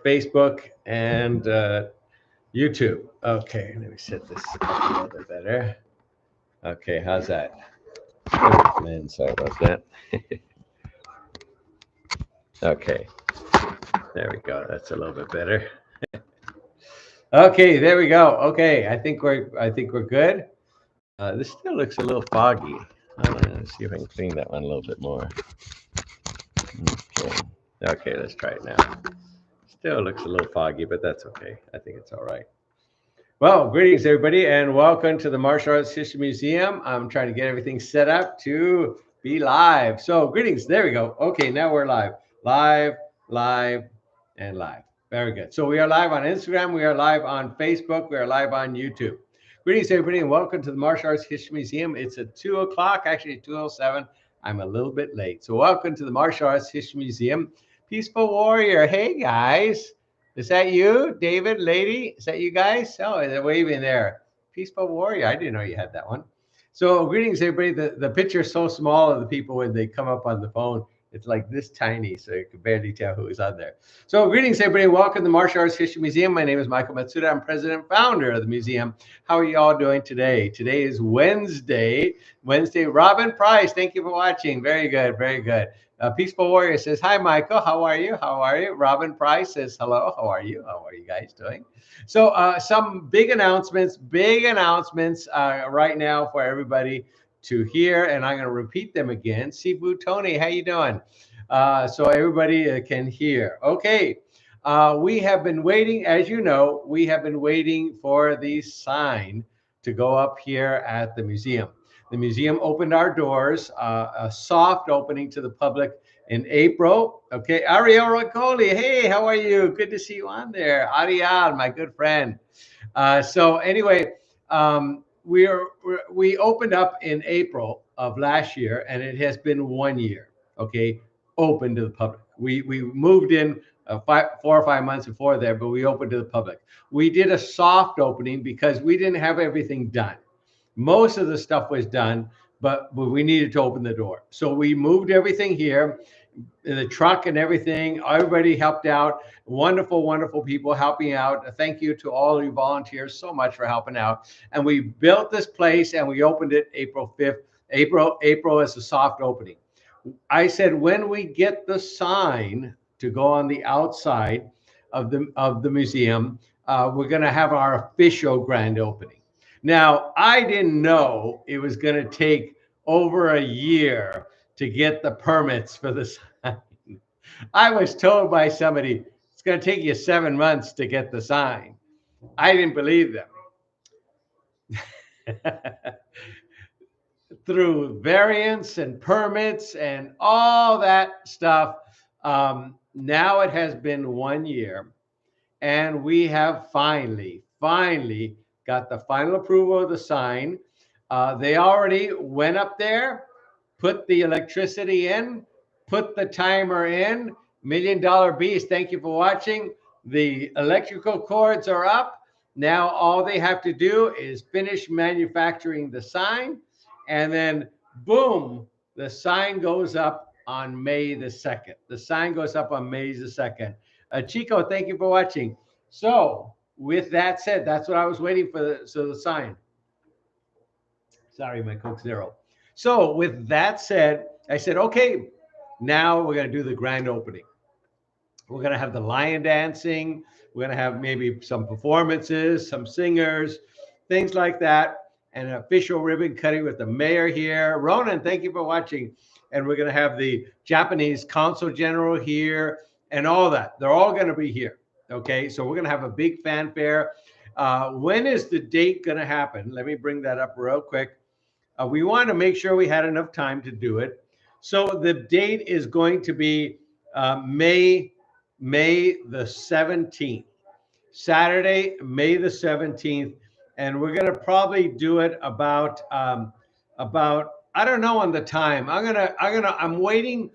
Facebook, and YouTube. Okay, let me set this up a little bit better. Okay, how's that? Oh, man, sorry about that. Okay, there we go. That's a little bit better. Okay, there we go. Okay, I think we're good. This still looks a little foggy. Let's see if I can clean that one a little bit more. Okay. Okay, let's try it now. Still looks a little foggy, but that's okay. I think it's all right. Well, greetings, everybody, and welcome to the Martial Arts History Museum. I'm trying to get everything set up to be live. So, greetings. There we go. Okay, now we're live. Live, live, and live. Very good. So, we are live on Instagram. We are live on Facebook. We are live on YouTube. Greetings, everybody, and welcome to the Martial Arts History Museum. It's at 2 o'clock, actually 2:07. I'm a little bit late. So, welcome to the Martial Arts History Museum. Peaceful Warrior. Hey, guys. Is that you, David, lady? Is that you guys? Oh, they're waving there. Peaceful Warrior. I didn't know you had that one. So, greetings, everybody. The picture is so small of the people when they come up on the phone. It's like this tiny, so you can barely tell who is on there. So, greetings, everybody. Welcome to the Martial Arts History Museum. My name is Michael Matsuda. I'm president and founder of the museum. How are you all doing today? Today is Wednesday. Robin Price, thank you for watching. Very good, very good. Peaceful Warrior says, hi, Michael. How are you? How are you? Robin Price says, hello. How are you? How are you guys doing? So some big announcements right now for everybody to hear, and I'm going to repeat them again. Sibu Tony, how you doing? So everybody can hear. Okay. We have been waiting, as you know, we have been waiting for the sign to go up here at the museum. The museum opened our doors, a soft opening to the public in April. Okay, Ariel Roccoli, hey, how are you? Good to see you on there. Ariel, my good friend. So anyway, we opened up in April of last year, and it has been 1 year. Okay, open to the public. We moved in 4 or 5 months before there, but we opened to the public. We did a soft opening because we didn't have everything done. Most of the stuff was done, but we needed to open the door. So we moved everything here in the truck and everything. Everybody helped out. Wonderful, wonderful people helping out. Thank you to all you volunteers so much for helping out. And we built this place and we opened it April 5th. April is a soft opening. I said, when we get the sign to go on the outside of the museum, we're going to have our official grand opening. Now, I didn't know it was going to take over a year to get the permits for the sign. I was told by somebody it's going to take you 7 months to get the sign. I didn't believe them. Through variants and permits and all that stuff, now it has been 1 year, and we have finally got the final approval of the sign. They already went up there, put the electricity in, put the timer in. $1 Million Beast, thank you for watching. The electrical cords are up. Now all they have to do is finish manufacturing the sign, and then boom, the sign goes up on May the 2nd. The sign goes up on May the 2nd. Chico, thank you for watching. So with that said, that's what I was waiting for, the sign. Sorry, my Coke Zero. So with that said, I said, okay, now we're going to do the grand opening. We're going to have the lion dancing. We're going to have maybe some performances, some singers, things like that, and an official ribbon cutting with the mayor here. Ronan, thank you for watching. And we're going to have the Japanese consul general here and all that. They're all going to be here. Okay, so we're going to have a big fanfare. When is the date going to happen? Let me bring that up real quick. We wanted to make sure we had enough time to do it. So the date is going to be May the 17th, Saturday, May the 17th, and we're gonna probably do it about I don't know on the time. I'm waiting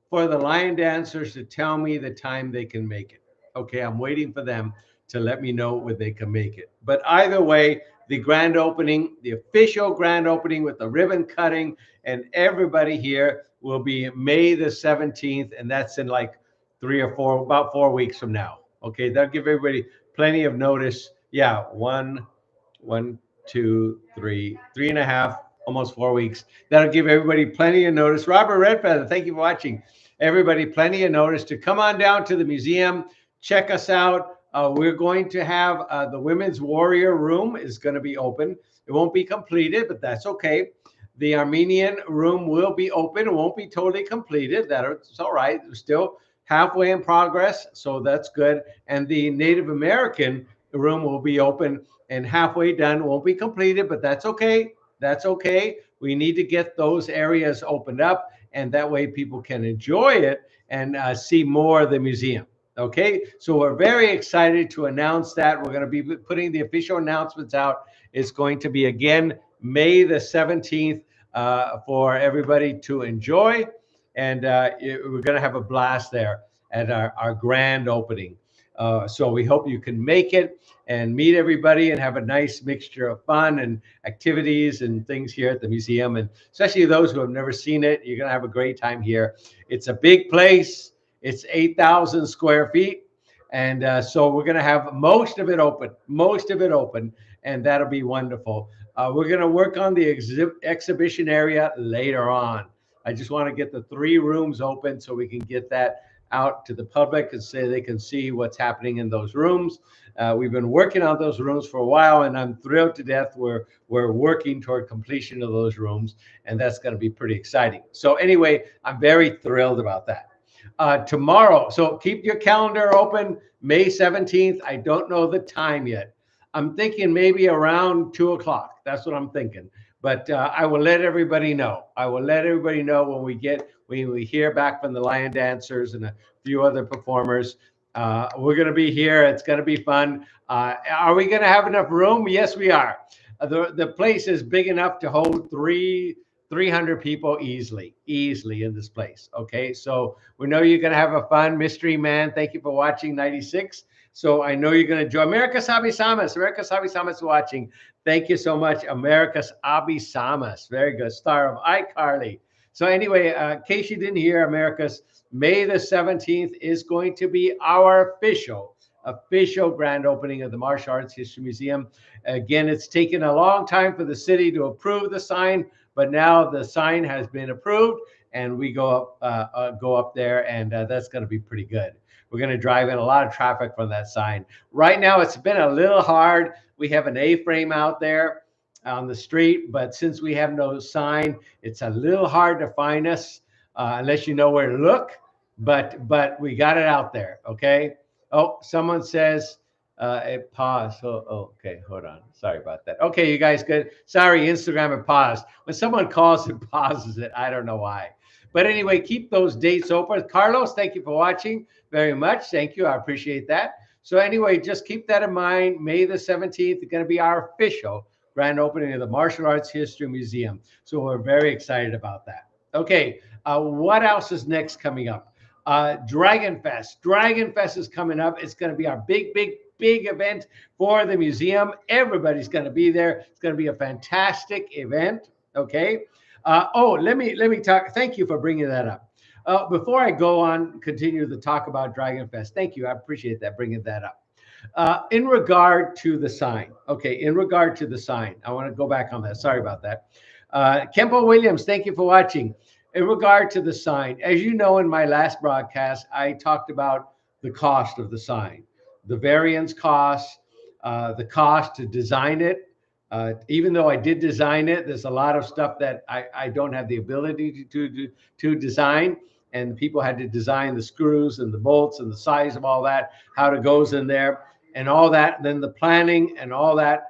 for the lion dancers to tell me the time they can make it. Okay, I'm waiting for them to let me know when they can make it. But either way, the grand opening, the official grand opening with the ribbon cutting and everybody here will be May the 17th, and that's in like about 4 weeks from now. Okay, that'll give everybody plenty of notice. Yeah, one, 2, 3, 3.5, almost 4 weeks. That'll give everybody plenty of notice. Robert Redfeather, thank you for watching. Everybody, plenty of notice to come on down to the museum. Check us out. We're going to have the Women's Warrior Room is going to be open. It won't be completed, but that's okay. The Armenian room will be open. It won't be totally completed. That's all right. We're still halfway in progress, so that's good. And the Native American room will be open and halfway done. Won't be completed, but that's okay. That's okay. We need to get those areas opened up, and that way people can enjoy it and see more of the museum. Okay, so we're very excited to announce that. We're going to be putting the official announcements out. It's going to be again May the 17th for everybody to enjoy. And we're going to have a blast there at our grand opening. So we hope you can make it and meet everybody and have a nice mixture of fun and activities and things here at the museum. And especially those who have never seen it, you're going to have a great time here. It's a big place. It's 8,000 square feet. And so we're going to have most of it open, and that'll be wonderful. We're going to work on the exhibition area later on. I just want to get the 3 rooms open so we can get that out to the public and say they can see what's happening in those rooms. We've been working on those rooms for a while, and I'm thrilled to death. We're working toward completion of those rooms, and that's going to be pretty exciting. So anyway, I'm very thrilled about that. Tomorrow, so keep your calendar open, May 17th. I don't know the time yet. I'm thinking maybe around 2 o'clock. That's what I'm thinking. But I will let everybody know. I will let everybody know when we hear back from the lion dancers and a few other performers. We're going to be here. It's going to be fun. Are we going to have enough room? Yes, we are. The place is big enough to hold 300 people easily in this place. Okay, so we know you're going to have a fun. Mystery Man, thank you for watching 96. So I know you're going to enjoy. America's Samas watching. Thank you so much, America's Samas. Very good. Star of iCarly. So anyway, in case you didn't hear, America's May the 17th is going to be our official grand opening of the Martial Arts History Museum. Again, it's taken a long time for the city to approve the sign, but now the sign has been approved, and we go up there, and that's going to be pretty good. We're going to drive in a lot of traffic from that sign. Right now, it's been a little hard. We have an A-frame out there on the street, but since we have no sign, it's a little hard to find us unless you know where to look. But we got it out there. Okay. Oh, someone says it paused. Oh, okay. Hold on. Sorry about that. Okay, you guys good. Sorry, Instagram it paused. When someone calls, it pauses it. I don't know why. But anyway, keep those dates open. Carlos, thank you for watching very much. Thank you. I appreciate that. So anyway, just keep that in mind. May the 17th is going to be our official grand opening of the Martial Arts History Museum. So we're very excited about that. Okay, what else is next coming up? Dragon Fest. Dragon Fest is coming up. It's going to be our big event for the museum. Everybody's going to be there. It's going to be a fantastic event. Okay. Let me talk. Thank you for bringing that up. Before I go on, continue to talk about Dragon Fest. Thank you. I appreciate that, bringing that up. In regard to the sign. Okay. In regard to the sign, I want to go back on that. Sorry about that. Kempo Williams, thank you for watching. In regard to the sign, as you know, in my last broadcast, I talked about the cost of the sign, the variance cost, the cost to design it. Even though I did design it, there's a lot of stuff that I don't have the ability to design. And people had to design the screws and the bolts and the size of all that, how it goes in there and all that. Then the planning and all that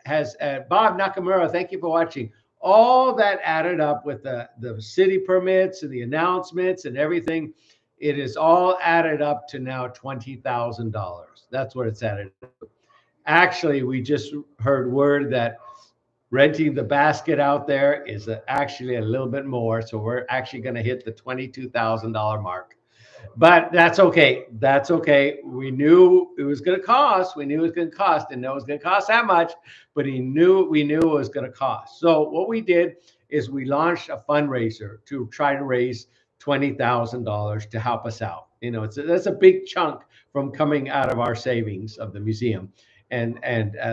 has, Bob Nakamura, thank you for watching. All that added up with the city permits and the announcements and everything, it is all added up to now $20,000. That's what it's added up to. Actually, we just heard word that renting the basket out there is actually a little bit more. So we're actually going to hit the $22,000 mark. But that's okay. That's okay. We knew it was going to cost. We knew it was going to cost. Didn't know it was going to cost that much, but we knew it was going to cost. So what we did is we launched a fundraiser to try to raise $20,000 to help us out. You know, that's a big chunk from coming out of our savings of the museum.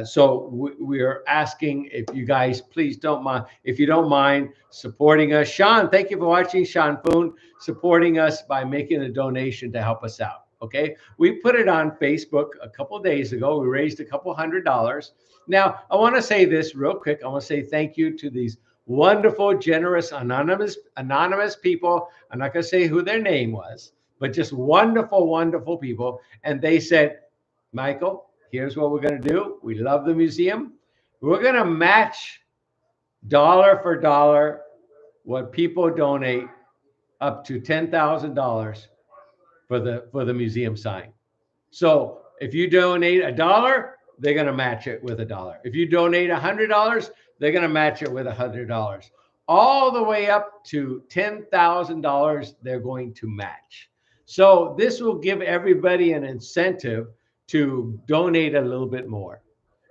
So we are asking if you guys please don't mind, if you don't mind supporting us. Sean, thank you for watching. Sean Foon supporting us by making a donation to help us out. Okay, we put it on Facebook a couple of days ago. We raised a couple $100. Now I want to say this real quick. I want to say thank you to these wonderful, generous, anonymous people. I'm not going to say who their name was, but just wonderful, wonderful people. And they said, Michael, here's what we're going to do. We love the museum. We're going to match dollar for dollar what people donate up to $10,000 for the museum sign. So if you donate $1, they're going to match it with $1. If you donate $100, they're going to match it with $100. All the way up to $10,000, they're going to match. So this will give everybody an incentive to donate a little bit more.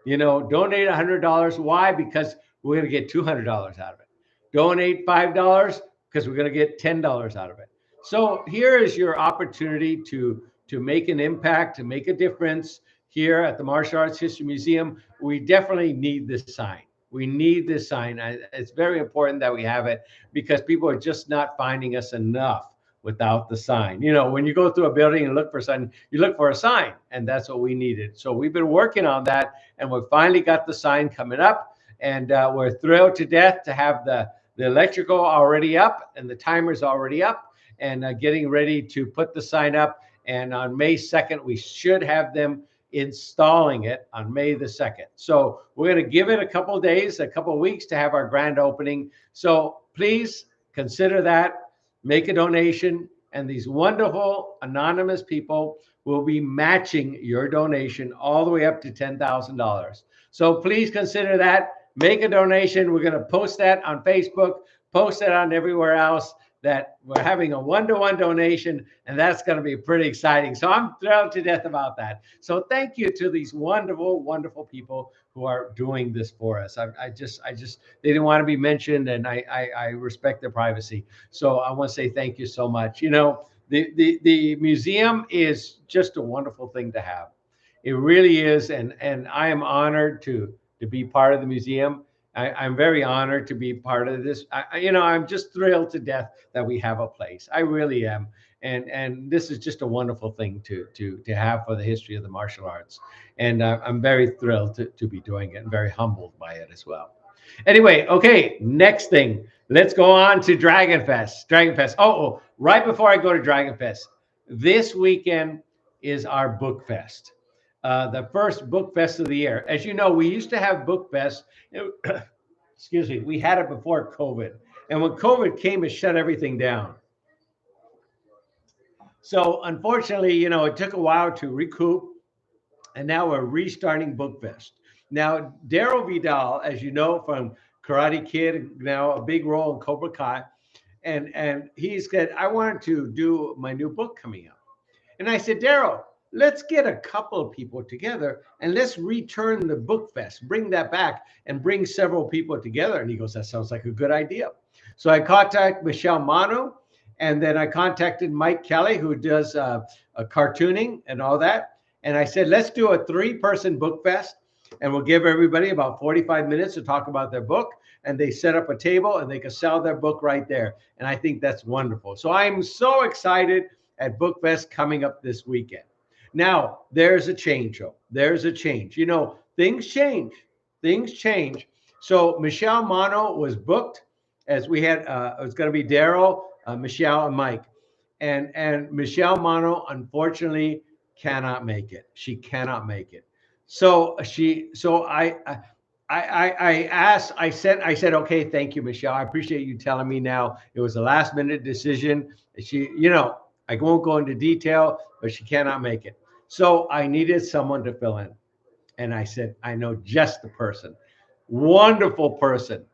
You know, donate $100. Why? Because we're going to get $200 out of it. Donate $5 because we're going to get $10 out of it. So here is your opportunity to make an impact, to make a difference here at the Martial Arts History Museum. We definitely need this sign. We need this sign. It's very important that we have it because people are just not finding us enough without the sign. You know, when you go through a building and look for something, you look for a sign, and that's what we needed. So we've been working on that, and we finally got the sign coming up, and we're thrilled to death to have the electrical already up and the timers already up, and getting ready to put the sign up. And on May 2nd, we should have them installing it on May the 2nd. So we're going to give it a couple of days, a couple of weeks to have our grand opening. So please consider that, make a donation, and these wonderful anonymous people will be matching your donation all the way up to $10,000. So please consider that, make a donation. We're going to post that on Facebook, post it on everywhere else, that we're having a one-to-one donation, and that's going to be pretty exciting. So I'm thrilled to death about that. So thank you to these wonderful, wonderful people who are doing this for us. I just they didn't want to be mentioned, and I respect their privacy. So I want to say thank you so much. You know, the museum is just a wonderful thing to have. It really is, and I am honored to be part of the museum. I'm very honored to be part of this. You know, I'm just thrilled to death that we have a place. I really am. And this is just a wonderful thing to have for the history of the martial arts. And I'm very thrilled to be doing it and very humbled by it as well. Anyway, okay, next thing. Let's go on to Dragon Fest. Dragon Fest. Oh, right before I go to Dragon Fest, this weekend is our Book Fest. The first Book Fest of the year. As you know, we used to have Book Fest. Excuse me. We had it before COVID. And when COVID came, it shut everything down. So unfortunately, you know, it took a while to recoup. And now we're restarting Book Fest. Now, Daryl Vidal, as you know, from Karate Kid, now a big role in Cobra Kai. And he said, I wanted to do my new book coming out. And I said, Daryl, let's get a couple of people together and let's return the Book Fest, bring that back and bring several people together. And he goes, that sounds like a good idea. So I contacted Michelle Manu, and then I contacted Mike Kelly, who does a cartooning and all that. And I said, let's do a 3-person Book Fest, and we'll give everybody about 45 minutes to talk about their book. And they set up a table and they can sell their book right there. And I think that's wonderful. So I'm so excited at Book Fest coming up this weekend. Now, there's a change, though. There's a change. You know, things change. Things change. So Michelle Mano was booked, as we had, it was going to be Daryl, Michelle, and Mike. And Michelle Mano, unfortunately, cannot make it. She cannot make it. So I asked, I said, okay, thank you, Michelle. I appreciate you telling me now. It was a last minute decision. She, you know, I won't go into detail, but she cannot make it. So I needed someone to fill in. And I said, I know just the person. Wonderful person.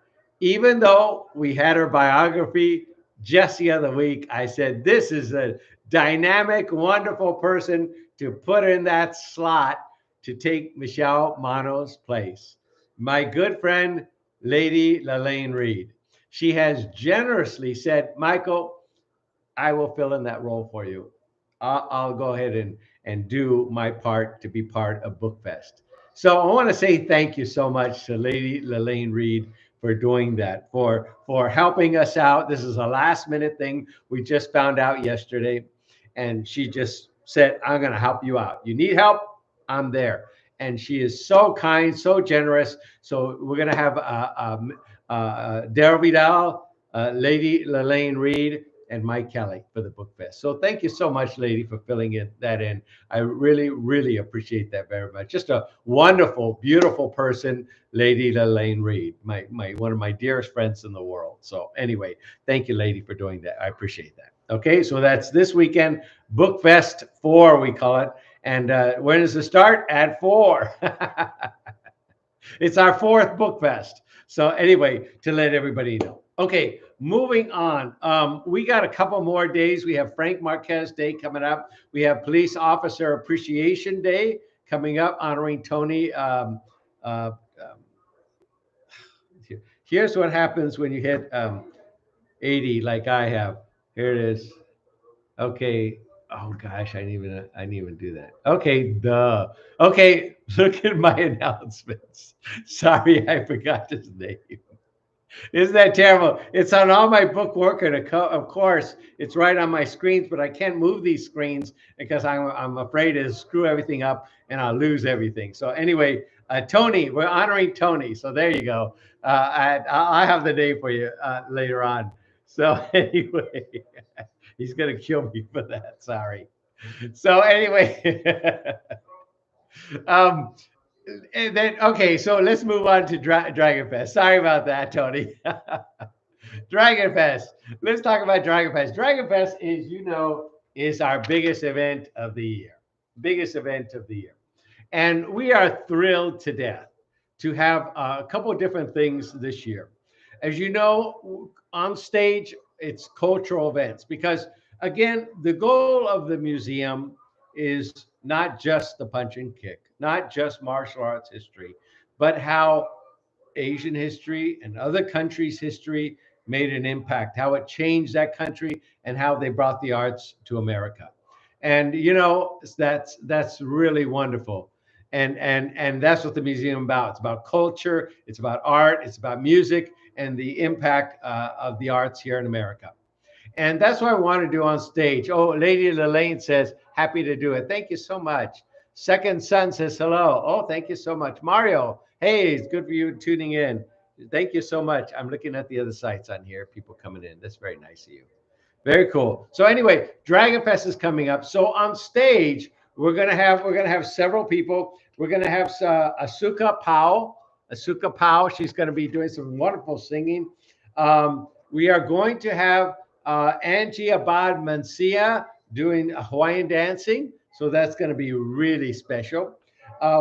Even though we had her biography just the other week, I said, this is a dynamic, wonderful person to put in that slot to take Michelle Mano's place. My good friend, Lady Lalaine Reed. She has generously said, Michael, I will fill in that role for you. I'll go ahead and do my part to be part of BookFest. So I want to say thank you so much to Lady Lelaine Reed for doing that, for helping us out. This is a last minute thing we just found out yesterday, and she just said, "I'm going to help you out. You need help? I'm there." And she is so kind, so generous. So we're going to have Daryl Vidal, Lady Lelaine Reed, and Mike Kelly for the book fest. So thank you so much, lady, for filling that in. I really, really appreciate that very much. Just a wonderful, beautiful person, Lady Lelaine Reed, my one of my dearest friends in the world. So anyway, thank you, lady, for doing that. I appreciate that. Okay, so that's this weekend, Book Fest 4, we call it. And when does it start? At 4. It's our 4th Book Fest. So anyway, to let everybody know. Okay, moving on. We got a couple more days. We have Frank Marquez Day coming up. We have Police Officer Appreciation Day coming up, honoring Tony. Here's what happens when you hit 80, like I have. Here it is. Okay. Oh gosh, I didn't even do that. Okay, duh. Okay, look at my announcements. Sorry, I forgot his name. Isn't that terrible? It's on all my book work, and of course, it's right on my screens, but I can't move these screens because I'm afraid to screw everything up and I'll lose everything. So anyway, Tony, we're honoring Tony. So there you go. I have the day for you later on. So anyway, he's gonna kill me for that. Sorry. So anyway, um, and then okay, so let's move on to Dragon Fest. Sorry about that, Tony. Dragon Fest. Let's talk about Dragon Fest. Dragon Fest is, is our biggest event of the year. Biggest event of the year. And we are thrilled to death to have a couple of different things this year. As you know, on stage, it's cultural events because, again, the goal of the museum is not just the punch and kick, not just martial arts history, but how Asian history and other countries' history made an impact, how it changed that country, and how they brought the arts to America. And that's really wonderful. And that's what the museum is about. It's about culture, it's about art, it's about music, and the impact of the arts here in America. And that's what I want to do on stage. Oh, Lady Lelaine says, happy to do it. Thank you so much. Second Son says hello. Oh, thank you so much. Mario, hey, it's good for you tuning in. Thank you so much. I'm looking at the other sites on here, people coming in. That's very nice of you. Very cool. So anyway, Dragon Fest is coming up. So on stage, we're gonna have several people. We're gonna have Asuka Powell. Asuka Powell. She's gonna be doing some wonderful singing. We are going to have Angie Abad Mancia doing Hawaiian dancing. So that's going to be really special.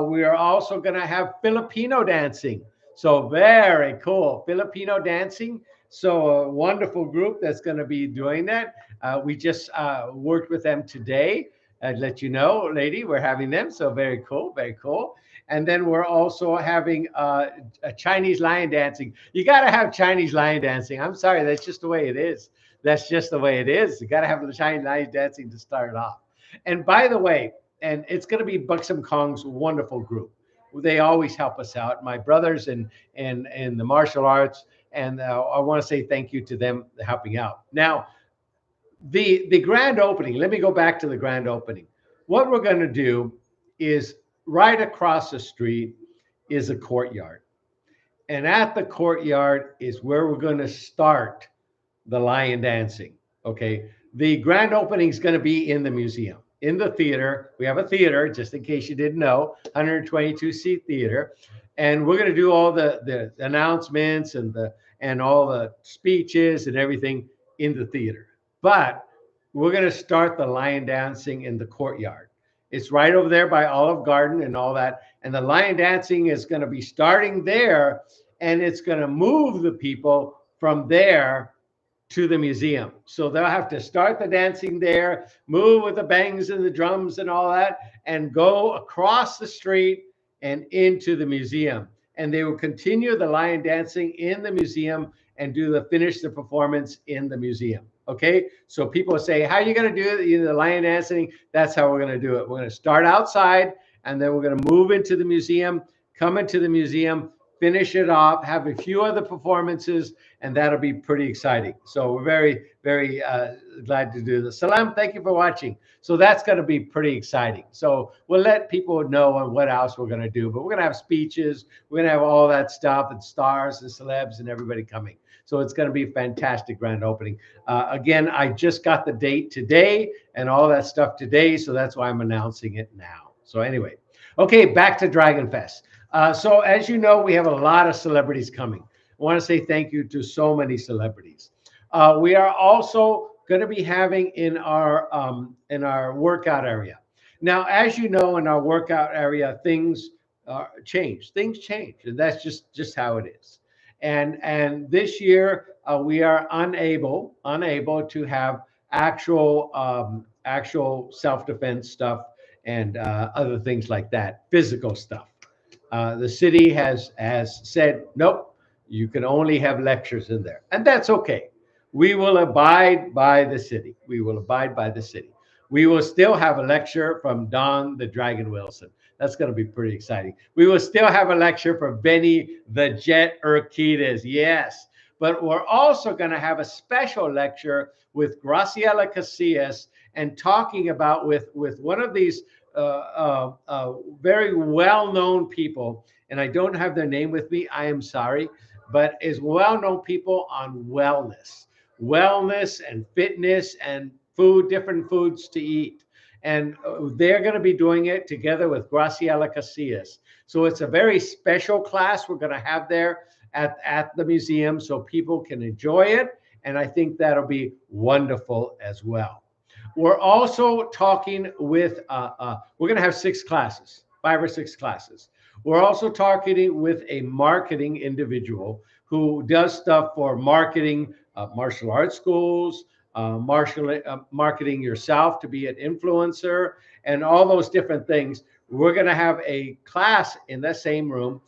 We are also going to have Filipino dancing. So very cool. Filipino dancing. So a wonderful group that's going to be doing that. We just worked with them today. I'd let you know, lady, we're having them. So very cool, very cool. And then we're also having a Chinese lion dancing. You got to have Chinese lion dancing. I'm sorry, that's just the way it is. That's just the way it is. You got to have the Chinese lion dancing to start off. And by the way, and it's going to be Buxom Kong's wonderful group. They always help us out. My brothers in the martial arts, and I want to say thank you to them helping out. Now, the grand opening. Let me go back to the grand opening. What we're going to do is right across the street is a courtyard, and at the courtyard is where we're going to start the lion dancing. Okay, the grand opening is going to be in the museum, in the theater. We have a theater, just in case you didn't know, 122-seat theater, and we're going to do all the announcements and all the speeches and everything in the theater. But we're going to start the lion dancing in the courtyard. It's right over there by Olive Garden and all that, and the lion dancing is going to be starting there, and it's going to move the people from there to the museum. So they'll have to start the dancing there, move with the bangs and the drums and all that, and go across the street and into the museum. And they will continue the lion dancing in the museum and finish the performance in the museum. Okay, so people say, how are you going to do it? The lion dancing. That's how we're going to do it. We're going to start outside, and then we're going to move into the museum, come into the museum, finish it off, have a few other performances, and that'll be pretty exciting. So we're very, very glad to do this. Salam, thank you for watching. So that's going to be pretty exciting. So we'll let people know on what else we're going to do, but we're going to have speeches. We're going to have all that stuff and stars and celebs and everybody coming. So it's going to be a fantastic grand opening. Again, I just got the date today and all that stuff today, so that's why I'm announcing it now. So anyway, okay, back to Dragon Fest. So as you know, we have a lot of celebrities coming. I want to say thank you to so many celebrities. We are also going to be having in our workout area. Now, as you know, in our workout area, things change. Things change, and that's just how it is. And this year we are unable to have actual self-defense stuff and other things like that, physical stuff. The city has said, nope, you can only have lectures in there. And that's okay. We will abide by the city. We will abide by the city. We will still have a lecture from Don the Dragon Wilson. That's going to be pretty exciting. We will still have a lecture from Benny the Jet Urquidez. Yes. But we're also going to have a special lecture with Graciela Casillas and talking about with one of these very well-known people, and I don't have their name with me, I am sorry, but is well-known people on wellness and fitness and food, different foods to eat. And they're going to be doing it together with Graciela Casillas. So it's a very special class we're going to have there at the museum so people can enjoy it. And I think that'll be wonderful as well. We're also talking with, we're going to have 6 classes, 5 or 6 classes. We're also talking with a marketing individual who does stuff for marketing, martial arts schools, marketing yourself to be an influencer, and all those different things. We're going to have a class in the same room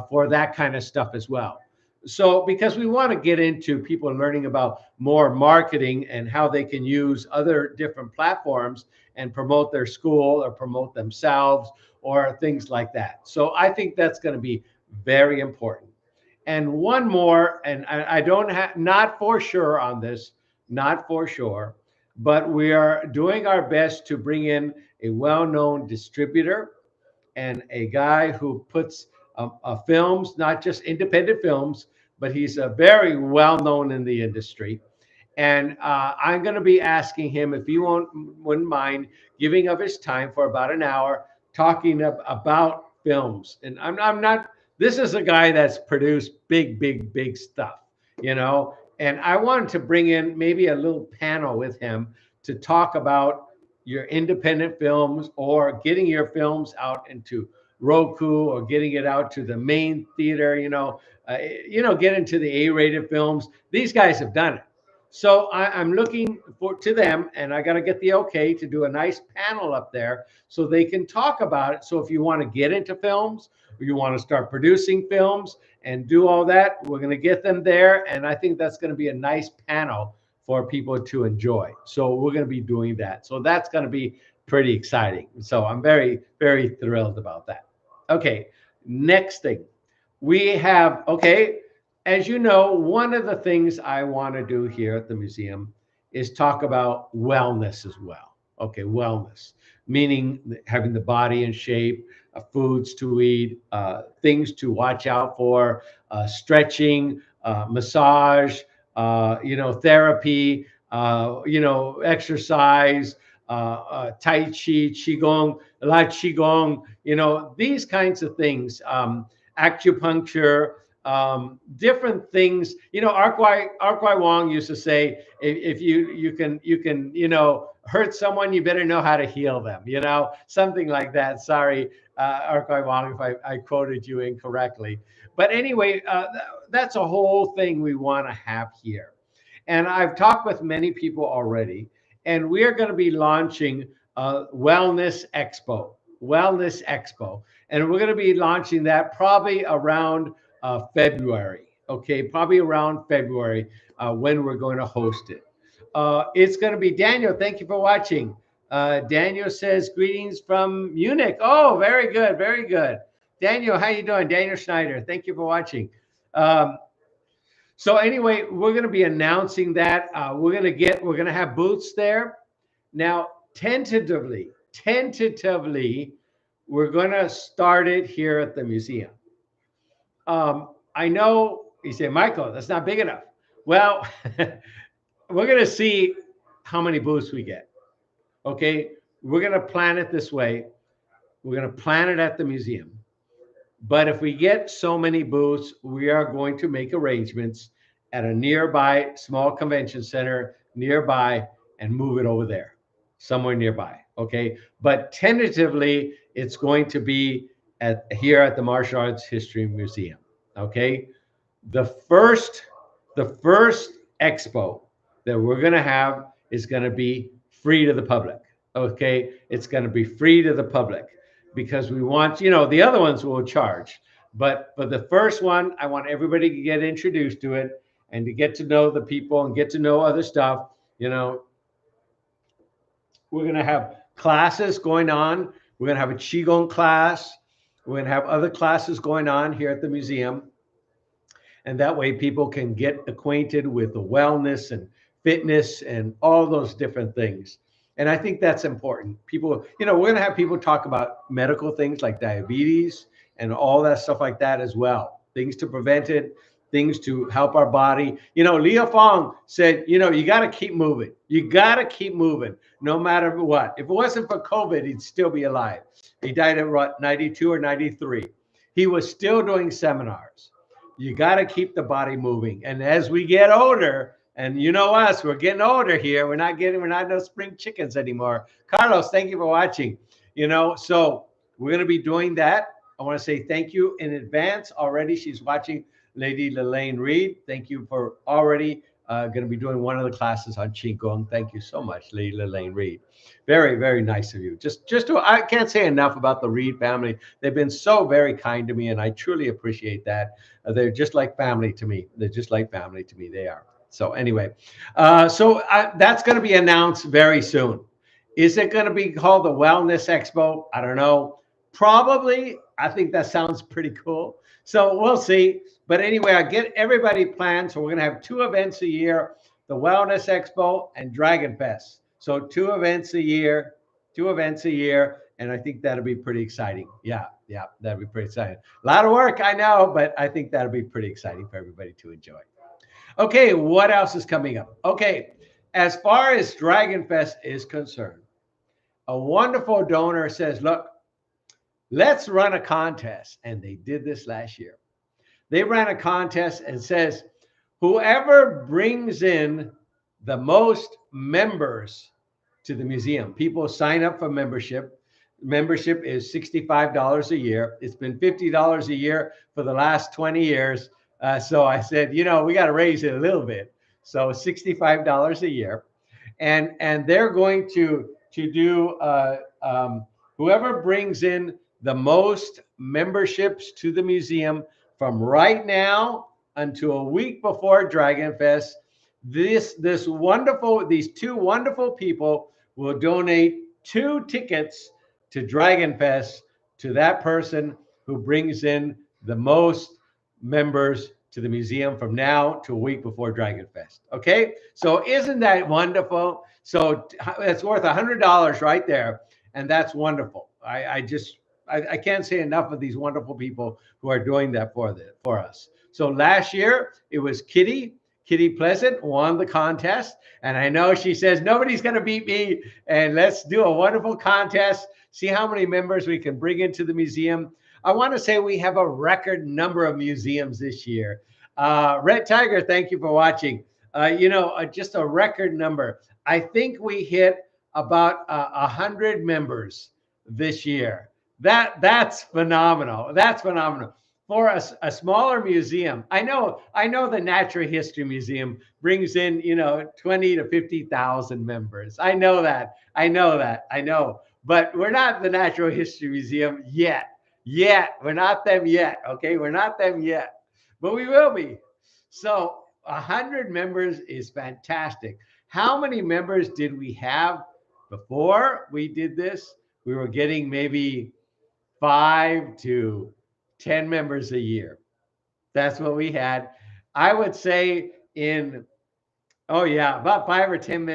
for that kind of stuff as well. So because we want to get into people learning about more marketing and how they can use other different platforms and promote their school or promote themselves or things like that. So I think that's going to be very important. And one more, and I don't have, not for sure on this, not for sure, but we are doing our best to bring in a well-known distributor and a guy who puts films, not just independent films, but he's very well known in the industry. And I'm going to be asking him if he wouldn't mind giving up his time for about an hour talking about films. And I'm not, this is a guy that's produced big stuff, you know, and I wanted to bring in maybe a little panel with him to talk about your independent films or getting your films out into Roku or getting it out to the main theater, get into the A-rated films. These guys have done it. So I'm looking to them, and I got to get the okay to do a nice panel up there so they can talk about it. So if you want to get into films or you want to start producing films and do all that, we're going to get them there. And I think that's going to be a nice panel for people to enjoy. So we're going to be doing that. So that's going to be pretty exciting. So I'm very, very thrilled about that. Okay, next thing we have, okay, as you know, one of the things I want to do here at the museum is talk about wellness as well. Okay, wellness, meaning having the body in shape, foods to eat, things to watch out for, stretching, massage, therapy, exercise, Tai Chi, Qigong, La Qigong, these kinds of things, acupuncture, different things. Arkwai Wong used to say, if you can, hurt someone, you better know how to heal them, something like that. Sorry, Arkwai Wong, if I quoted you incorrectly. But anyway, that's a whole thing we want to have here. And I've talked with many people already, and we are going to be launching a Wellness Expo. And we're going to be launching that probably around February. Okay, probably around February when we're going to host it. It's going to be Daniel. Thank you for watching. Daniel says greetings from Munich. Oh, very good, very good. Daniel, how you doing? Daniel Schneider. Thank you for watching. So anyway, we're going to be announcing that. We're going to have booths there. Now, tentatively, we're going to start it here at the museum. I know you say, Michael, that's not big enough. Well, we're going to see how many booths we get. Okay, we're going to plan it this way. We're going to plan it at the museum. But if we get so many booths, we are going to make arrangements at a nearby small convention center nearby and move it over there, somewhere nearby. Okay, but tentatively, it's going to be here at the Martial Arts History Museum. Okay, the first expo that we're going to have is going to be free to the public. Okay, it's going to be free to the public because we want, the other ones will charge, but for the first one, I want everybody to get introduced to it and to get to know the people and get to know other stuff. We're going to have classes going on. We're going to have a Qigong class. We're going to have other classes going on here at the museum. And that way people can get acquainted with the wellness and fitness and all those different things. And I think that's important. People, we're going to have people talk about medical things like diabetes and all that stuff like that as well. Things to prevent it, things to help our body. Leo Fong said, you got to keep moving. You got to keep moving no matter what. If it wasn't for COVID, he'd still be alive. He died at what, 92 or 93. He was still doing seminars. You got to keep the body moving. And as we get older, and us, we're getting older here. We're not no spring chickens anymore. Carlos, thank you for watching. So we're going to be doing that. I want to say thank you in advance already. She's watching, Lady Lelaine Reed. Thank you for already going to be doing one of the classes on Qigong. Thank you so much, Lady Lelaine Reed. Very, very nice of you. I can't say enough about the Reed family. They've been so very kind to me, and I truly appreciate that. They're just like family to me. They're just like family to me. They are. So anyway, that's going to be announced very soon. Is it going to be called the Wellness Expo? I don't know. Probably. I think that sounds pretty cool. So we'll see. But anyway, I get everybody planned. So we're going to have 2 events a year, the Wellness Expo and Dragon Fest. So 2 events a year. And I think that'll be pretty exciting. Yeah, that'll be pretty exciting. A lot of work, I know, but I think that'll be pretty exciting for everybody to enjoy. Okay, what else is coming up? Okay, as far as Dragon Fest is concerned, a wonderful donor says, look, let's run a contest. And they did this last year. They ran a contest and says, whoever brings in the most members to the museum, people sign up for membership. Membership is $65 a year. It's been $50 a year for the last 20 years. So I said, we got to raise it a little bit. So $65 a year. And they're going to do, whoever brings in the most memberships to the museum from right now until a week before Dragon Fest, these 2 wonderful people will donate 2 tickets to Dragon Fest to that person who brings in the most members to the museum from now to a week before Dragon Fest. Okay, so isn't that wonderful? So it's worth $100 right there, and that's wonderful. I can't say enough of these wonderful people who are doing that for us. So last year it was Kitty Pleasant won the contest, and I know she says nobody's going to beat me, and let's do a wonderful contest, see how many members we can bring into the museum. I want to say we have a record number of museums this year. Red Tiger, thank you for watching. Just a record number. I think we hit about 100 members this year. That's phenomenal. That's phenomenal. For a smaller museum, I know the Natural History Museum brings in 20 to 50,000 members. I know that. But we're not the Natural History Museum yet. We're not them yet. Okay, we're not them yet, but we will be. So 100 members is fantastic. How many members did we have before we did this? We were getting maybe 5 to 10 members a year. That's what we had. I would say in, oh yeah, about 5 or 10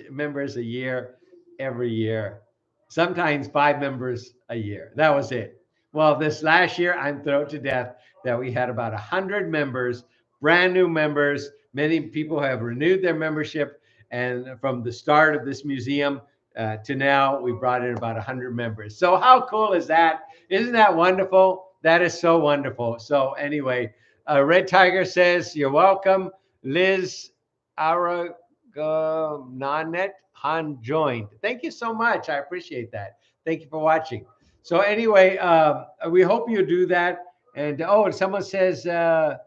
members a year, every year. Sometimes 5 members a year. That was it. Well, this last year, I'm thrilled to death that we had about 100 members, brand new members. Many people have renewed their membership, and from the start of this museum to now, we brought in about 100 members. So how cool is that? Isn't that wonderful? That is so wonderful. So anyway, Red Tiger says you're welcome. Liz Aragananet Han joined. Thank you so much. I appreciate that. Thank you for watching. So anyway, we hope you do that. And oh, someone says, I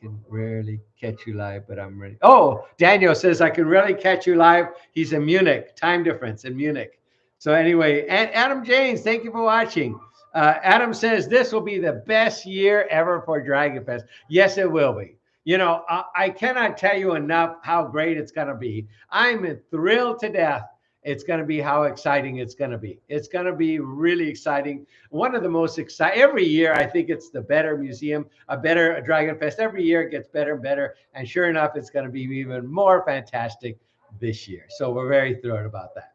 can rarely catch you live, but I'm ready. Oh, Daniel says I can rarely catch you live. He's in Munich, time difference in Munich. So anyway, and Adam James, thank you for watching. Adam says this will be the best year ever for Dragon Fest. Yes, it will be. You know, I cannot tell you enough how great it's going to be. I'm thrilled to death. It's going to be how exciting it's going to be. It's going to be really exciting. One of the most exciting, every year, I think it's the better museum, a better Dragon Fest. Every year it gets better and better. And sure enough, it's going to be even more fantastic this year. So we're very thrilled about that.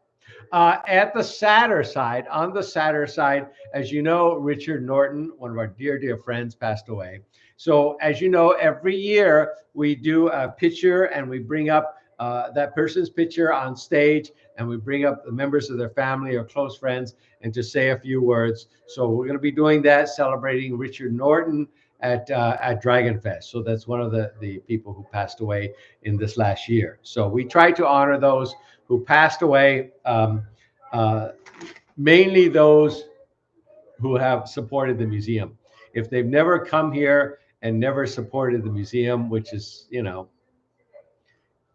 At the sadder side, on the sadder side, as you know, Richard Norton, one of our dear, dear friends, passed away. So as you know, every year we do a picture and we bring up that person's picture on stage, and we bring up the members of their family or close friends and to say a few words. So we're going to be doing that, celebrating Richard Norton at Dragon Fest. So that's one of the people who passed away in this last year. So we try to honor those who passed away, mainly those who have supported the museum. If they've never come here and never supported the museum, which is, you know,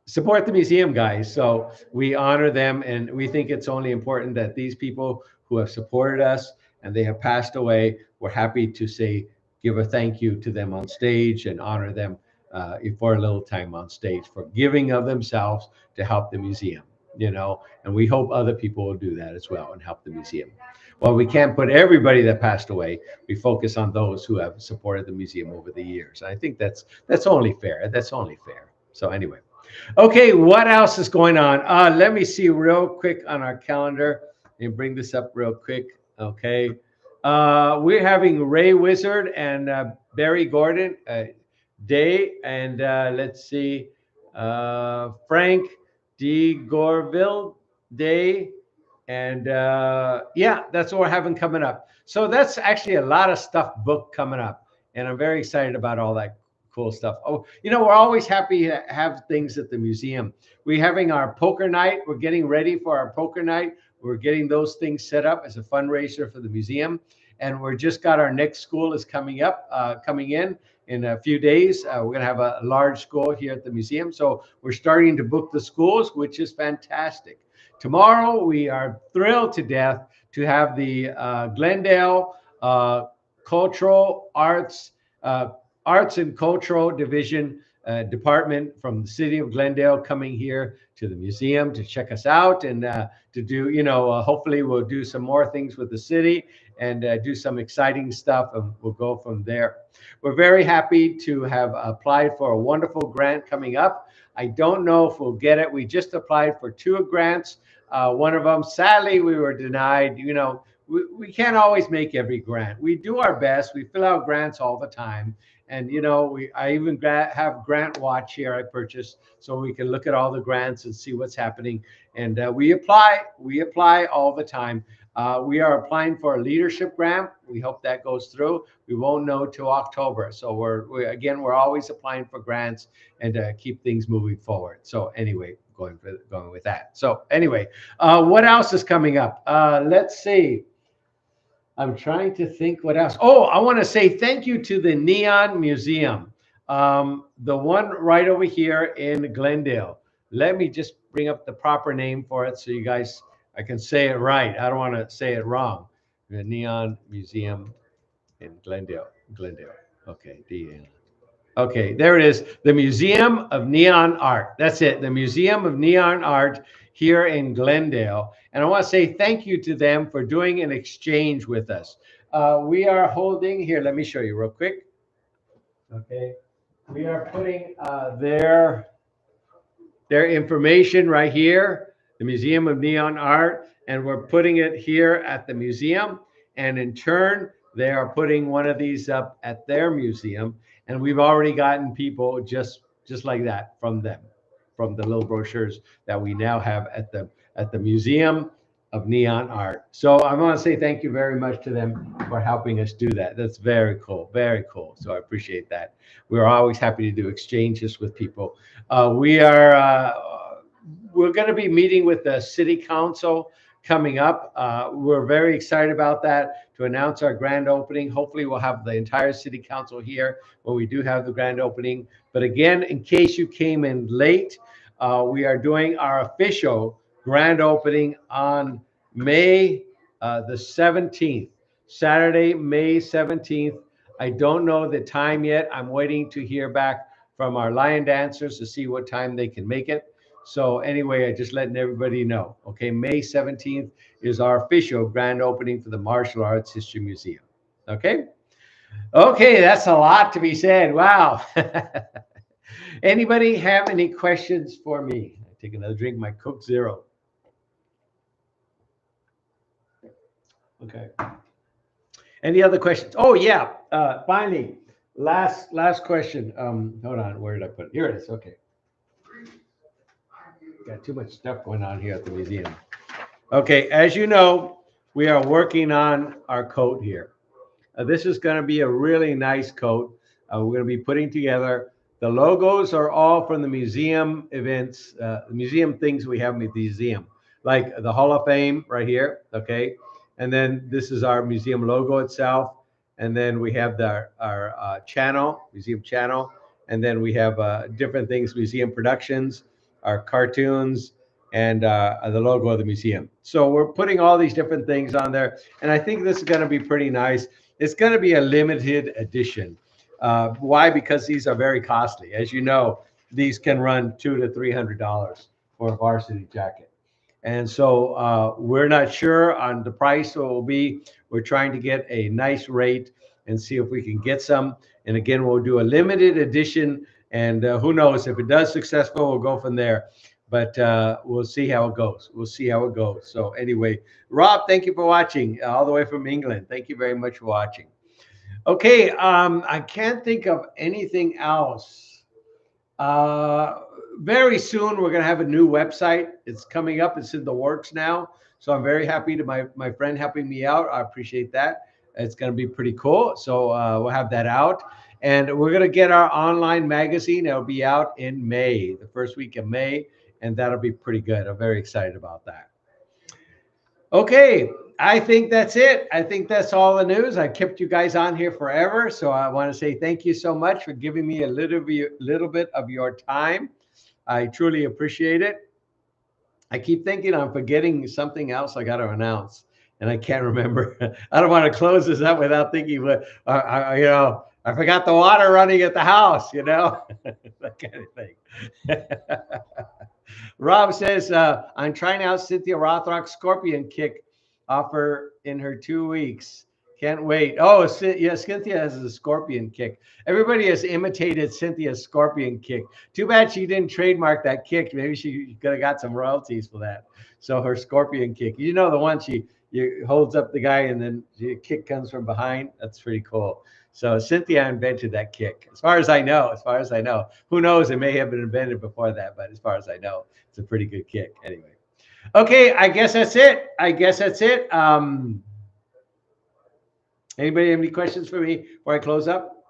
support the museum, guys. So we honor them, and we think it's only important that these people who have supported us and they have passed away, we're happy to say, give a thank you to them on stage and honor them for a little time on stage for giving of themselves to help the museum, you know, and we hope other people will do that as well and help the museum. Well, we can't put everybody that passed away. We focus on those who have supported the museum over the years. I think that's only fair. That's only fair. So anyway. Okay, what else is going on? Let me see real quick on our calendar and bring this up real quick. Okay. We're having Ray Wizard and Barry Gordon Day, and let's see, Frank D. Gorville Day. And yeah, that's what we're having coming up. So that's actually a lot of stuff booked coming up. And I'm very excited about all that cool stuff. Oh, you know, we're always happy to have things at the museum. We're having our poker night. We're getting ready for our poker night. We're getting those things set up as a fundraiser for the museum. And we're just got our next school is coming up, coming in a few days. We're going to have a large school here at the museum. So we're starting to book the schools, which is fantastic. Tomorrow, we are thrilled to death to have the Glendale Cultural Arts and Cultural Division department from the city of Glendale coming here to the museum to check us out and to do, you know, hopefully we'll do some more things with the city and do some exciting stuff, and we'll go from there. We're very happy to have applied for a wonderful grant coming up. I don't know if we'll get it. We just applied for 2 grants. One of them, sadly, we were denied. You know, we can't always make every grant. We do our best. We fill out grants all the time. And, you know, I even have Grant Watch here I purchased so we can look at all the grants and see what's happening. And we apply all the time. We are applying for a leadership grant. We hope that goes through. We won't know till October. So we're always applying for grants and keep things moving forward. So anyway, going with that. So anyway, what else is coming up? Let's see. I'm trying to think what else. Oh, I want to say thank you to the Neon Museum, the one right over here in Glendale. Let me just bring up the proper name for it so you guys, I can say it right. I don't want to say it wrong. The Neon Museum in Glendale. Okay, Okay, there it is. The Museum of Neon Art. That's it. The Museum of Neon Art here in Glendale. And I want to say thank you to them for doing an exchange with us. We are holding here. Let me show you real quick. Okay, we are putting their information right here, the Museum of Neon Art, and we're putting it here at the museum. And in turn, they are putting one of these up at their museum. And we've already gotten people just like that from them, from the little brochures that we now have at the Museum of Neon Art. So I want to say thank you very much to them for helping us do that. That's very cool, very cool. So I appreciate that. We're always happy to do exchanges with people. We're going to be meeting with the city council coming up. We're very excited about that to announce our grand opening. Hopefully we'll have the entire city council here when we do have the grand opening. But again, in case you came in late, we are doing our official grand opening on May the 17th, Saturday, May 17th. I don't know the time yet. I'm waiting to hear back from our lion dancers to see what time they can make it. So anyway, I just letting everybody know. Okay, May 17th is our official grand opening for the Martial Arts History Museum. Okay? Okay, that's a lot to be said. Wow. Anybody have any questions for me? I take another drink, my Coke Zero. Okay. Any other questions? Oh yeah. Finally, last question. Hold on. Where did I put it? Here it is. Okay. Got too much stuff going on here at the museum. Okay, as you know, we are working on our coat here. This is going to be a really nice coat. We're going to be putting together. The logos are all from the museum events, the museum things we have in the museum, like the Hall of Fame right here. Okay, and then this is our museum logo itself, and then we have our channel, museum channel, and then we have different things, museum productions, our cartoons, and the logo of the museum. So we're putting all these different things on there, and I think this is going to be pretty nice. It's going to be a limited edition. Why? Because these are very costly. As you know, these can run $200 to $300 for a varsity jacket. And so we're not sure on the price it will be. We're trying to get a nice rate and see if we can get some. And again, we'll do a limited edition. And who knows, if it does successful, we'll go from there. But we'll see how it goes. We'll see how it goes. So anyway, Rob, thank you for watching all the way from England. Thank you very much for watching. Okay, I can't think of anything else. Very soon, we're going to have a new website. It's coming up. It's in the works now. So I'm very happy to my friend helping me out. I appreciate that. It's going to be pretty cool. So we'll have that out. And we're going to get our online magazine. It'll be out in May, the first week of May. And that'll be pretty good. I'm very excited about that. Okay, I think that's it. I think that's all the news. I kept you guys on here forever. So I want to say thank you so much for giving me a little bit of your time. I truly appreciate it. I keep thinking I'm forgetting something else I got to announce, and I can't remember. I don't want to close this up without thinking, but I forgot the water running at the house, that kind of thing. Rob says, I'm trying out Cynthia Rothrock's Scorpion Kick offer in her 2 weeks. Can't wait. Oh, yeah, Cynthia has a Scorpion Kick. Everybody has imitated Cynthia's Scorpion Kick. Too bad she didn't trademark that kick. Maybe she could have got some royalties for that. So her Scorpion Kick. The one she holds up the guy and then the kick comes from behind. That's pretty cool. So Cynthia invented that kick, as far as I know. Who knows? It may have been invented before that, but as far as I know, it's a pretty good kick. Anyway. Okay, I guess that's it. Anybody have any questions for me before I close up?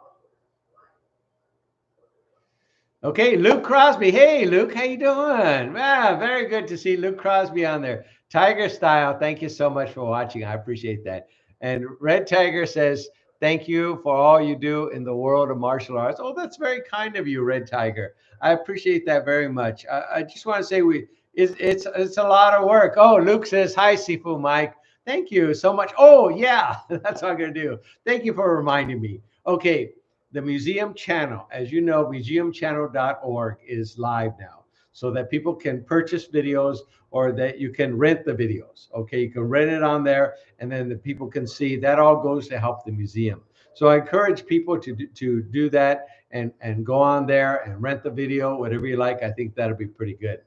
Okay, Luke Crosby. Hey, Luke, how you doing? Wow, very good to see Luke Crosby on there. Tiger Style, thank you so much for watching. I appreciate that. And Red Tiger says, thank you for all you do in the world of martial arts. Oh, that's very kind of you, Red Tiger. I appreciate that very much. I just want to say it's a lot of work. Oh, Luke says, hi, Sifu Mike. Thank you so much. Oh, yeah, that's what I'm going to do. Thank you for reminding me. Okay, the museum channel, as you know, museumchannel.org is live now, so that people can purchase videos or that you can rent the videos. Okay, you can rent it on there, and then the people can see. That all goes to help the museum. So I encourage people to do that and go on there and rent the video, whatever you like. I think that'll be pretty good.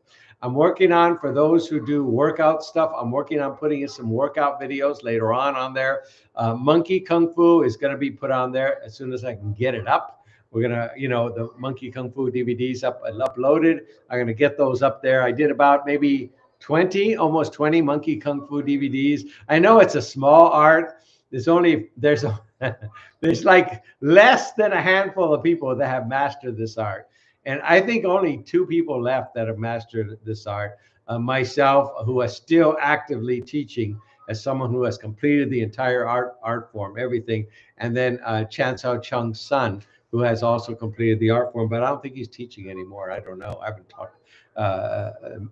I'm working on, for those who do workout stuff, I'm working on putting in some workout videos later on there. Monkey Kung Fu is going to be put on there as soon as I can get it up. We're going to, the Monkey Kung Fu DVDs uploaded. I'm going to get those up there. I did about maybe 20, almost 20 Monkey Kung Fu DVDs. I know it's a small art. There's like less than a handful of people that have mastered this art. And I think only 2 people left that have mastered this art. Myself, who is still actively teaching as someone who has completed the entire art form, everything. And then Chan Sao Chung's son, who has also completed the art form, but I don't think he's teaching anymore. I don't know. I haven't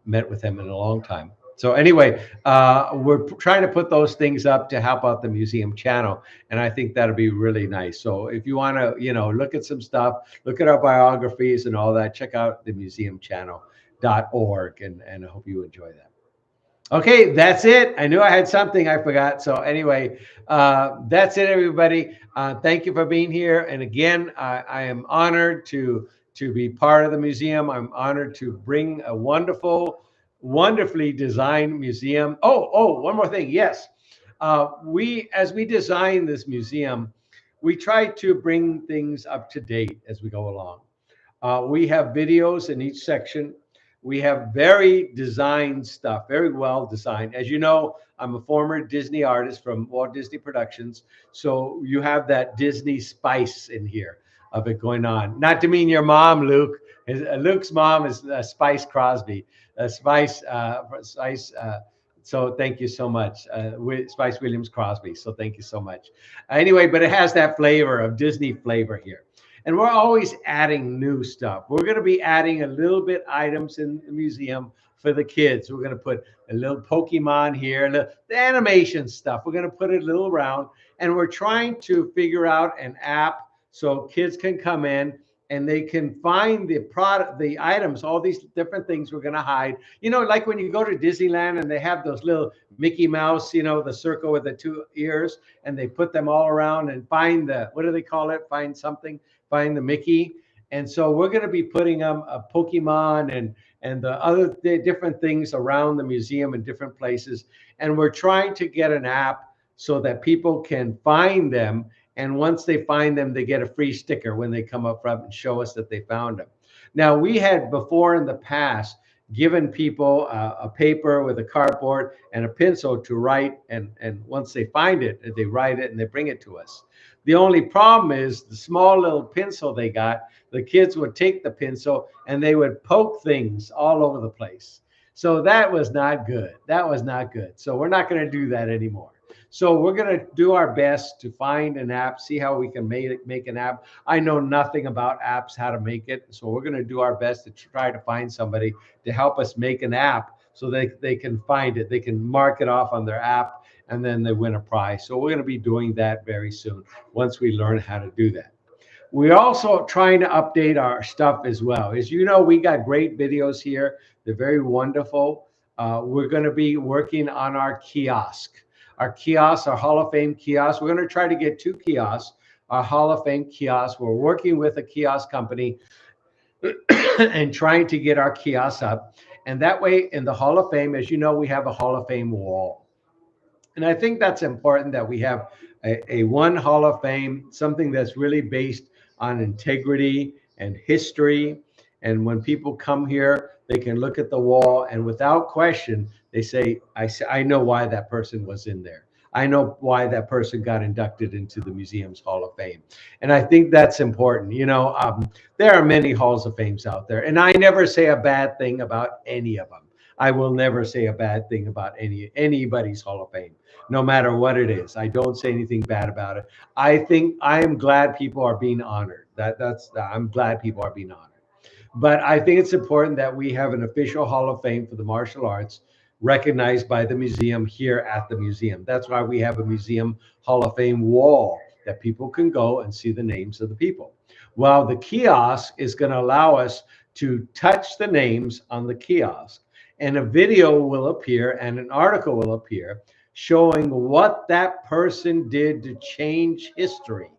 met with him in a long time. So anyway, we're trying to put those things up to help out the museum channel, and I think that'll be really nice. So if you want to, look at some stuff, look at our biographies and all that, check out the museumchannel.org, and I hope you enjoy that. Okay, that's it. I knew I had something I forgot. So anyway, that's it, everybody. Thank you for being here. And again, I am honored to be part of the museum. I'm honored to bring a wonderfully designed museum. Oh, one more thing. Yes. As we design this museum, we try to bring things up to date as we go along. We have videos in each section. We have very designed stuff, very well designed. As you know, I'm a former Disney artist from Walt Disney Productions. So you have that Disney spice in here of it going on. Not to mean your mom, Luke. Luke's mom is Spice Crosby. So thank you so much. Spice Williams Crosby. So thank you so much. Anyway, but it has that flavor of Disney flavor here. And we're always adding new stuff. We're going to be adding a little bit items in the museum for the kids. We're going to put a little Pokemon here, the animation stuff. We're going to put it a little around, and we're trying to figure out an app so kids can come in and they can find the product, the items, all these different things we're going to hide. Like when you go to Disneyland and they have those little Mickey Mouse, the circle with the 2 ears, and they put them all around and find what do they call it? Find the Mickey. And so we're going to be putting a Pokemon and the different things around the museum in different places. And we're trying to get an app so that people can find them. And once they find them, they get a free sticker when they come up front and show us that they found them. Now, we had before in the past given people a paper with a cardboard and a pencil to write. And once they find it, they write it and they bring it to us. The only problem is the small little pencil they got, the kids would take the pencil and they would poke things all over the place. So that was not good. So we're not going to do that anymore. So we're going to do our best to find an app, see how we can make an app. I know nothing about apps, how to make it. So we're going to do our best to try to find somebody to help us make an app so they can find it. They can mark it off on their app, and then they win a prize. So we're going to be doing that very soon once we learn how to do that. We're also trying to update our stuff as well. As you know, we got great videos here. They're very wonderful. We're going to be working on our kiosk. Our kiosks, our Hall of Fame kiosks. We're going to try to get 2 kiosks, our Hall of Fame kiosks. We're working with a kiosk company and trying to get our kiosks up. And that way in the Hall of Fame, as you know, we have a Hall of Fame wall. And I think that's important that we have a one Hall of Fame, something that's really based on integrity and history. And when people come here, they can look at the wall and without question, they say, I know why that person was in there. I know why that person got inducted into the museum's Hall of Fame. And I think that's important. There are many Halls of Fames out there, and I never say a bad thing about any of them. I will never say a bad thing about anybody's Hall of Fame, no matter what it is. I don't say anything bad about it. I am glad people are being honored. I'm glad people are being honored. But I think it's important that we have an official Hall of Fame for the martial arts recognized by the museum here at the museum. That's why we have a museum Hall of Fame wall that people can go and see the names of the people. Well, the kiosk is going to allow us to touch the names on the kiosk, and a video will appear and an article will appear showing what that person did to change history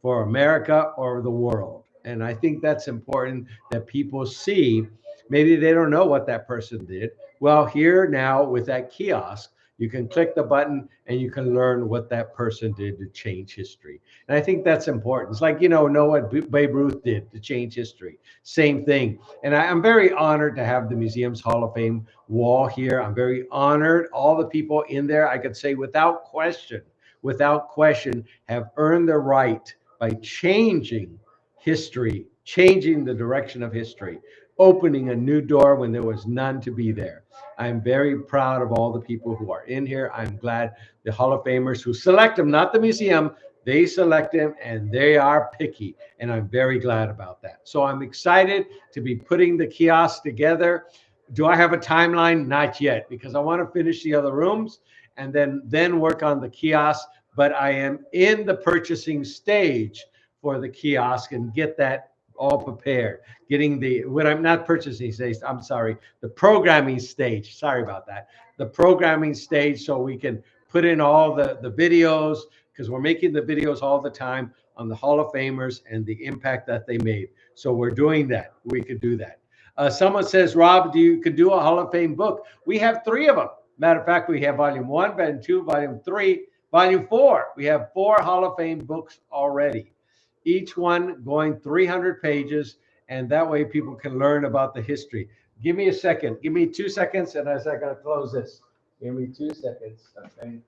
for America or the world. And I think that's important that people see. Maybe they don't know what that person did. Well, here now with that kiosk, you can click the button and you can learn what that person did to change history. And I think that's important. It's like, know what Babe Ruth did to change history. Same thing. And I'm very honored to have the Museum's Hall of Fame wall here. I'm very honored. All the people in there, I could say without question, have earned the right by changing history, changing the direction of history, opening a new door when there was none to be there. I'm very proud of all the people who are in here. I'm glad the Hall of Famers who select them, not the museum, they select them and they are picky. And I'm very glad about that. So I'm excited to be putting the kiosk together. Do I have a timeline? Not yet, because I want to finish the other rooms and then work on the kiosk. But I am in the purchasing stage for the kiosk and get that all prepared. Getting when I'm not purchasing stage, I'm sorry, the programming stage. Sorry about that. The programming stage, so we can put in all the videos, because we're making the videos all the time on the Hall of Famers and the impact that they made. So we're doing that. We could do that. Someone says, Rob, you could do a Hall of Fame book. We have 3 of them. Matter of fact, we have volume 1, volume 2, volume 3, volume 4. We have 4 Hall of Fame books already, each one going 300 pages. And that way people can learn about the history. Give me a second. Give me 2 seconds. And as I got to close this, give me 2 seconds. Okay.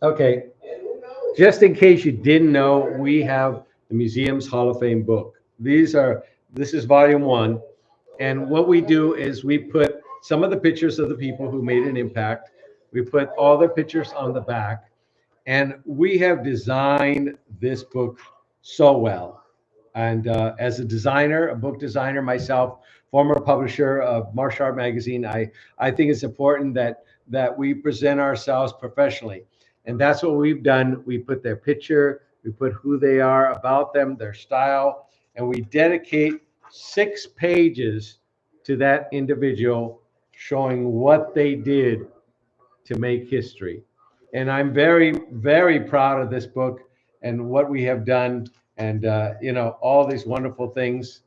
Okay, just in case you didn't know, we have the Museum's Hall of Fame book. This is volume 1. And what we do is we put some of the pictures of the people who made an impact. We put all the pictures on the back. And we have designed this book so well. And as a designer, a book designer myself, former publisher of Martial Art Magazine, I think it's important that we present ourselves professionally. And that's what we've done. We put their picture, we put who they are, about them, their style, and we dedicate 6 pages to that individual, showing what they did to make history. And I'm very, very proud of this book and what we have done, and all these wonderful things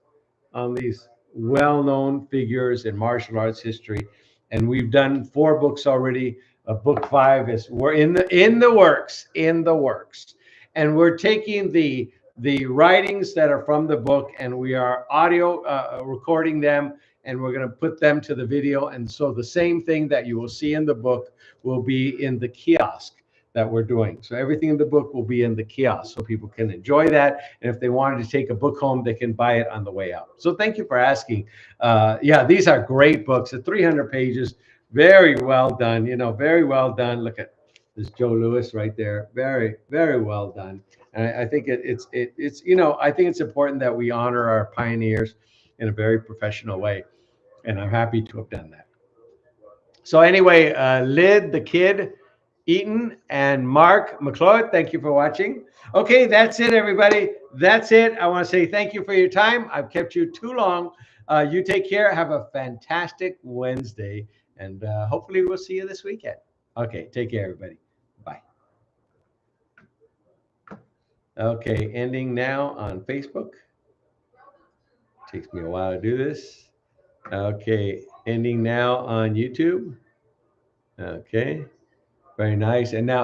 on these well-known figures in martial arts history. And we've done 4 books already. Book 5 we're in the works, and we're taking the writings that are from the book and we are audio recording them, and we're going to put them to the video. And so the same thing that you will see in the book will be in the kiosk that we're doing. So everything in the book will be in the kiosk so people can enjoy that. And if they wanted to take a book home, they can buy it on the way out. So thank you for asking. Yeah, these are great books. At 300 pages, very well done. Very well done. Look at this Joe Louis right there. Very, very well done. And I think it's I think it's important that we honor our pioneers in a very professional way. And I'm happy to have done that. So anyway, Lyd, the Kid, Eaton, and Mark McLeod, thank you for watching. Okay, that's it, everybody. That's it. I want to say thank you for your time. I've kept you too long. You take care. Have a fantastic Wednesday, and hopefully we'll see you this weekend. Okay, take care, everybody. Bye. Okay, ending now on Facebook. Takes me a while to do this. Okay, ending now on YouTube. Okay, very nice. And now